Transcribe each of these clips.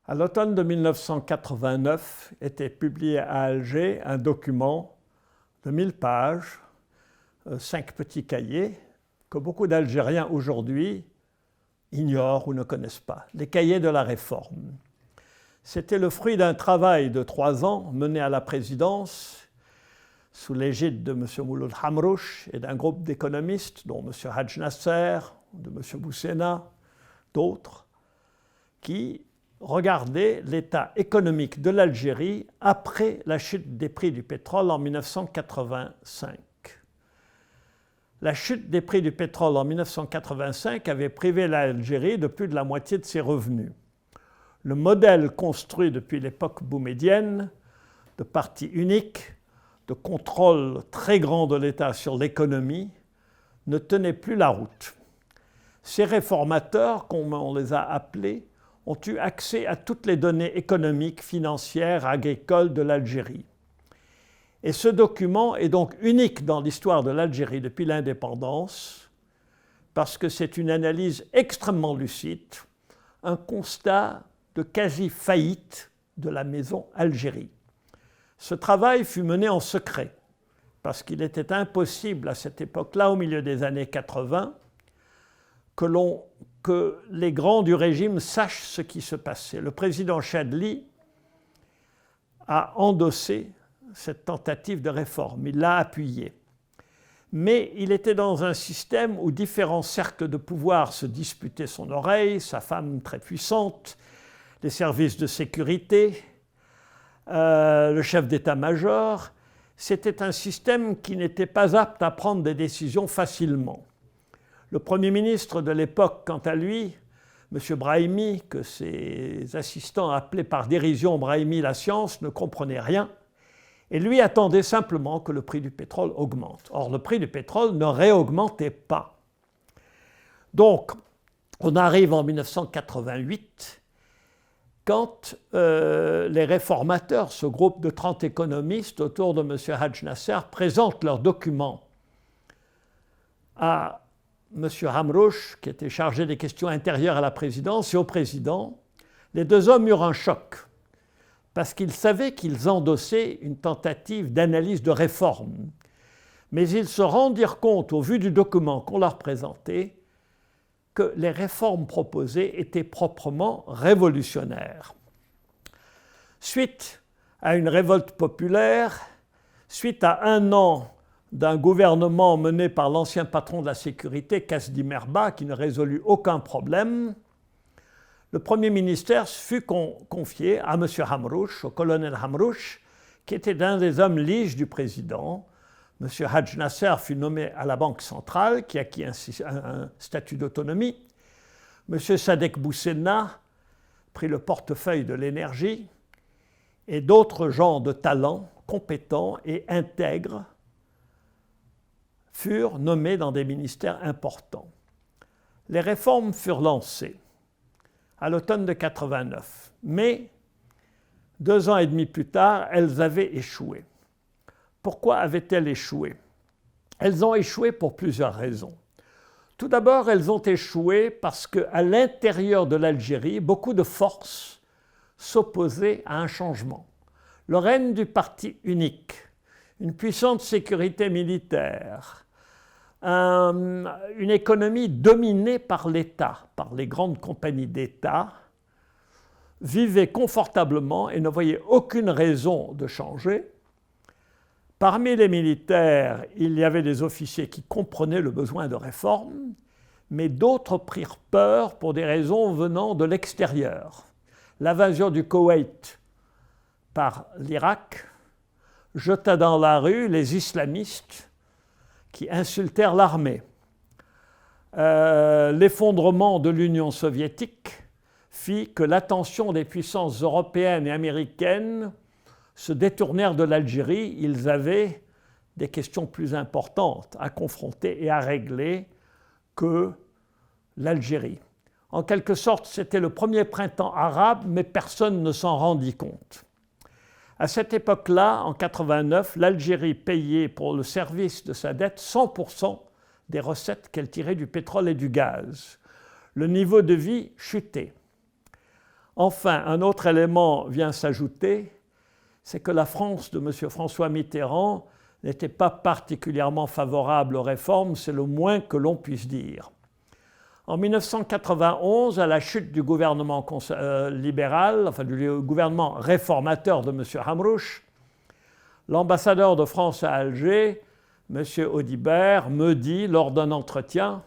À l'automne de 1989 était publié à Alger un document de 1000 pages, 5 petits cahiers, que beaucoup d'Algériens aujourd'hui ignorent ou ne connaissent pas, les cahiers de la réforme. C'était le fruit d'un travail de 3 ans mené à la présidence sous l'égide de M. Mouloud Hamrouche et d'un groupe d'économistes, dont M. Hadj Nasser, de M. Boussena, d'autres, qui regardaient l'état économique de l'Algérie après la chute des prix du pétrole en 1985. La chute des prix du pétrole en 1985 avait privé l'Algérie de plus de la moitié de ses revenus. Le modèle construit depuis l'époque boumédienne, de parti unique, de contrôle très grand de l'État sur l'économie, ne tenait plus la route. Ces réformateurs, comme on les a appelés, ont eu accès à toutes les données économiques, financières, agricoles de l'Algérie. Et ce document est donc unique dans l'histoire de l'Algérie depuis l'indépendance, parce que c'est une analyse extrêmement lucide, un constat de quasi-faillite de la maison Algérie. Ce travail fut mené en secret, parce qu'il était impossible à cette époque-là, au milieu des années 80, que les grands du régime sachent ce qui se passait. Le président Chadli a endossé cette tentative de réforme, il l'a appuyée. Mais il était dans un système où différents cercles de pouvoir se disputaient son oreille, sa femme très puissante, les services de sécurité, le chef d'état-major. C'était un système qui n'était pas apte à prendre des décisions facilement. Le Premier ministre de l'époque, quant à lui, M. Brahimi, que ses assistants appelaient par dérision Brahimi la science, ne comprenait rien, et lui attendait simplement que le prix du pétrole augmente. Or, le prix du pétrole ne réaugmentait pas. Donc, on arrive en 1988, quand les réformateurs, ce groupe de 30 économistes autour de M. Hadj Nasser, présentent leurs documents à M. Hamrouche, qui était chargé des questions intérieures à la présidence, et au président, les deux hommes eurent un choc, parce qu'ils savaient qu'ils endossaient une tentative d'analyse de réforme. Mais ils se rendirent compte, au vu du document qu'on leur présentait, que les réformes proposées étaient proprement révolutionnaires. Suite à une révolte populaire, suite à 1 an d'un gouvernement mené par l'ancien patron de la sécurité, Kasdi Merba, qui ne résolut aucun problème, le Premier ministère fut confié à M. Hamrouche, au colonel Hamrouche, qui était un des hommes liges du président. M. Hadj Nasser fut nommé à la Banque centrale, qui acquit un statut d'autonomie. M. Sadek Boussena prit le portefeuille de l'énergie, et d'autres gens de talent, compétents et intègres, furent nommés dans des ministères importants. Les réformes furent lancées à l'automne de 89, mais 2 ans et demi plus tard, elles avaient échoué. Pourquoi avaient-elles échoué? Elles ont échoué pour plusieurs raisons. Tout d'abord, elles ont échoué parce qu'à l'intérieur de l'Algérie, beaucoup de forces s'opposaient à un changement. Le règne du parti unique, une puissante sécurité militaire, une économie dominée par l'État, par les grandes compagnies d'État, vivaient confortablement et ne voyaient aucune raison de changer. Parmi les militaires, il y avait des officiers qui comprenaient le besoin de réforme, mais d'autres prirent peur pour des raisons venant de l'extérieur. L'invasion du Koweït par l'Irak jeta dans la rue les islamistes qui insultèrent l'armée. L'effondrement de l'Union soviétique fit que l'attention des puissances européennes et américaines se détournèrent de l'Algérie. Ils avaient des questions plus importantes à confronter et à régler que l'Algérie. En quelque sorte, c'était le premier printemps arabe, mais personne ne s'en rendit compte. À cette époque-là, en 89, l'Algérie payait pour le service de sa dette 100% des recettes qu'elle tirait du pétrole et du gaz. Le niveau de vie chutait. Enfin, un autre élément vient s'ajouter, c'est que la France de M. François Mitterrand n'était pas particulièrement favorable aux réformes, c'est le moins que l'on puisse dire. En 1991, à la chute du gouvernement libéral, enfin du gouvernement réformateur de M. Hamrouche, l'ambassadeur de France à Alger, M. Audibert, me dit lors d'un entretien: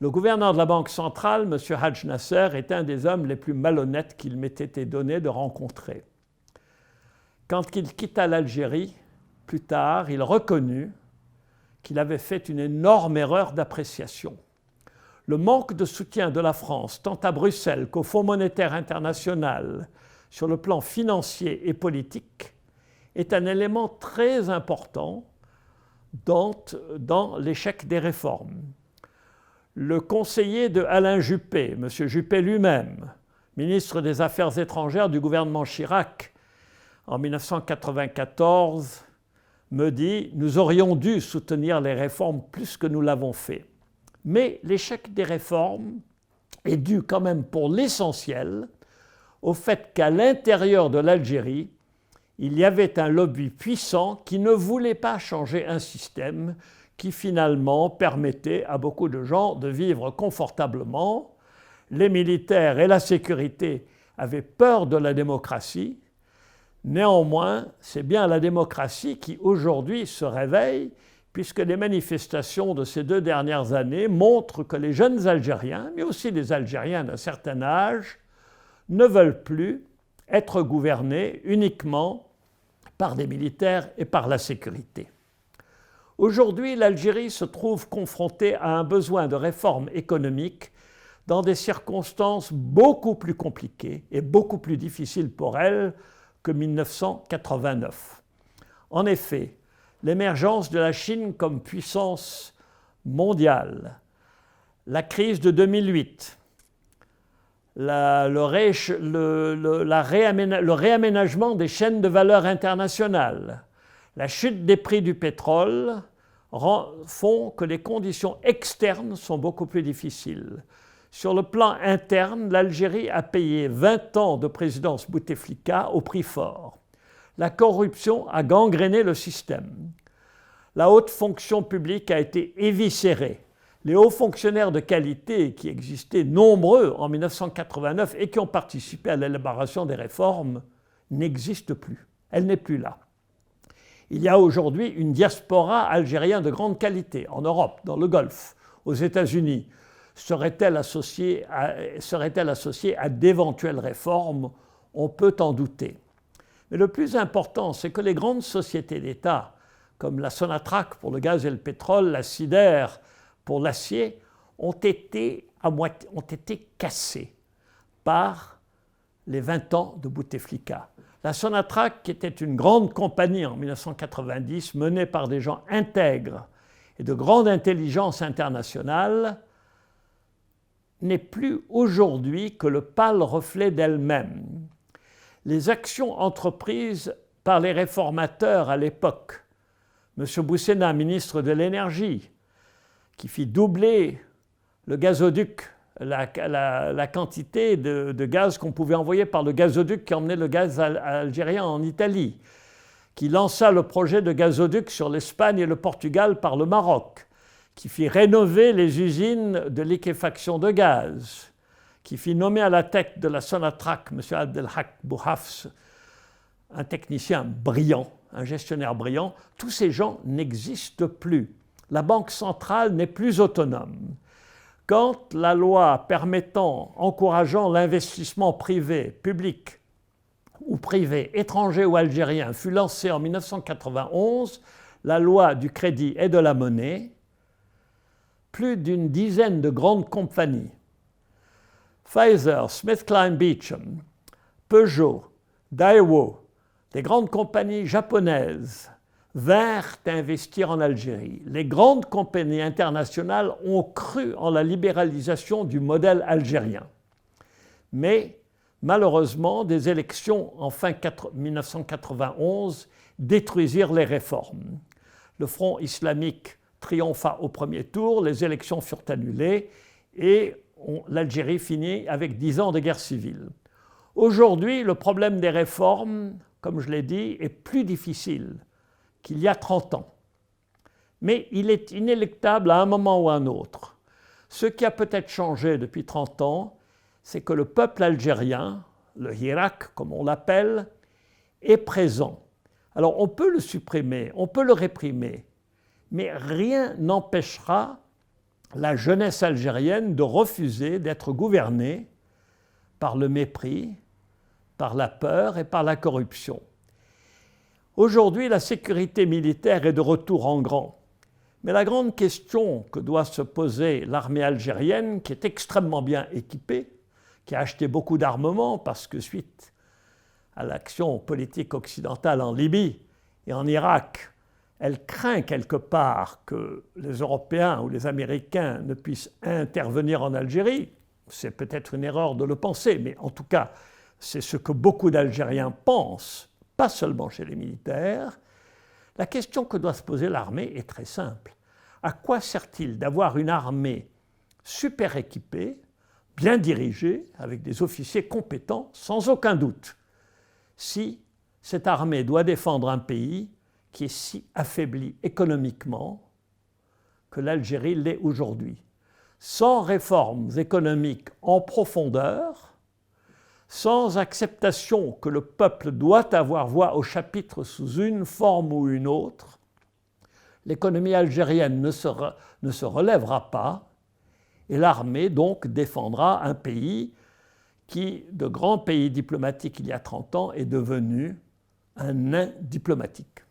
le gouverneur de la Banque centrale, M. Hadj Nasser, est un des hommes les plus malhonnêtes qu'il m'ait été donné de rencontrer. Quand il quitta l'Algérie, plus tard, il reconnut qu'il avait fait une énorme erreur d'appréciation. Le manque de soutien de la France, tant à Bruxelles qu'au Fonds monétaire international, sur le plan financier et politique, est un élément très important dans l'échec des réformes. Le conseiller de Alain Juppé, M. Juppé lui-même, ministre des Affaires étrangères du gouvernement Chirac, en 1994, me dit « Nous aurions dû soutenir les réformes plus que nous l'avons fait. » Mais l'échec des réformes est dû quand même pour l'essentiel au fait qu'à l'intérieur de l'Algérie, il y avait un lobby puissant qui ne voulait pas changer un système qui finalement permettait à beaucoup de gens de vivre confortablement. Les militaires et la sécurité avaient peur de la démocratie. Néanmoins, c'est bien la démocratie qui aujourd'hui se réveille, puisque les manifestations de ces 2 dernières années montrent que les jeunes Algériens, mais aussi les Algériens d'un certain âge, ne veulent plus être gouvernés uniquement par des militaires et par la sécurité. Aujourd'hui, l'Algérie se trouve confrontée à un besoin de réforme économique dans des circonstances beaucoup plus compliquées et beaucoup plus difficiles pour elle que 1989. En effet, l'émergence de la Chine comme puissance mondiale, la crise de 2008, le réaménagement des chaînes de valeur internationales, la chute des prix du pétrole font que les conditions externes sont beaucoup plus difficiles. Sur le plan interne, l'Algérie a payé 20 ans de présidence Bouteflika au prix fort. La corruption a gangréné le système. La haute fonction publique a été éviscérée. Les hauts fonctionnaires de qualité qui existaient nombreux en 1989 et qui ont participé à l'élaboration des réformes n'existent plus. Elle n'est plus là. Il y a aujourd'hui une diaspora algérienne de grande qualité en Europe, dans le Golfe, aux États-Unis. Serait-elle associée à d'éventuelles réformes? On peut en douter. Mais le plus important, c'est que les grandes sociétés d'État, comme la Sonatrach pour le gaz et le pétrole, la Sider pour l'acier, ont été cassées par les 20 ans de Bouteflika. La Sonatrach, qui était une grande compagnie en 1990, menée par des gens intègres et de grande intelligence internationale, n'est plus aujourd'hui que le pâle reflet d'elle-même. Les actions entreprises par les réformateurs à l'époque, M. Boussena, ministre de l'Énergie, qui fit doubler le gazoduc, la quantité de gaz qu'on pouvait envoyer par le gazoduc qui emmenait le gaz algérien en Italie, qui lança le projet de gazoduc sur l'Espagne et le Portugal par le Maroc, qui fit rénover les usines de liquéfaction de gaz, qui fit nommer à la tête de la Sonatrach M. Abdelhak Bouhafs, un technicien brillant, un gestionnaire brillant. Tous ces gens n'existent plus. La Banque centrale n'est plus autonome. Quand la loi encourageant l'investissement privé, public ou privé, étranger ou algérien, fut lancée en 1991, la loi du crédit et de la monnaie, plus d'une dizaine de grandes compagnies, Pfizer, SmithKline Beecham, Peugeot, Daewoo, des grandes compagnies japonaises vinrent investir en Algérie. Les grandes compagnies internationales ont cru en la libéralisation du modèle algérien. Mais malheureusement, des élections en fin 1991 détruisirent les réformes. Le Front islamique triompha au premier tour, les élections furent annulées et l'Algérie finit avec 10 ans de guerre civile. Aujourd'hui, le problème des réformes, comme je l'ai dit, est plus difficile qu'il y a 30 ans. Mais il est inéluctable à un moment ou à un autre. Ce qui a peut-être changé depuis 30 ans, c'est que le peuple algérien, le Hirak comme on l'appelle, est présent. Alors on peut le supprimer, on peut le réprimer, mais rien n'empêchera la jeunesse algérienne de refuser d'être gouvernée par le mépris, par la peur et par la corruption. Aujourd'hui, la sécurité militaire est de retour en grand. Mais la grande question que doit se poser l'armée algérienne, qui est extrêmement bien équipée, qui a acheté beaucoup d'armements parce que suite à l'action politique occidentale en Libye et en Irak, elle craint quelque part que les Européens ou les Américains ne puissent intervenir en Algérie. C'est peut-être une erreur de le penser, mais en tout cas, c'est ce que beaucoup d'Algériens pensent, pas seulement chez les militaires. La question que doit se poser l'armée est très simple. À quoi sert-il d'avoir une armée super équipée, bien dirigée, avec des officiers compétents, sans aucun doute, si cette armée doit défendre un pays qui est si affaibli économiquement que l'Algérie l'est aujourd'hui? Sans réformes économiques en profondeur, sans acceptation que le peuple doit avoir voix au chapitre sous une forme ou une autre, l'économie algérienne ne se relèvera pas et l'armée donc défendra un pays qui, de grand pays diplomatique il y a 30 ans, est devenu un nain diplomatique.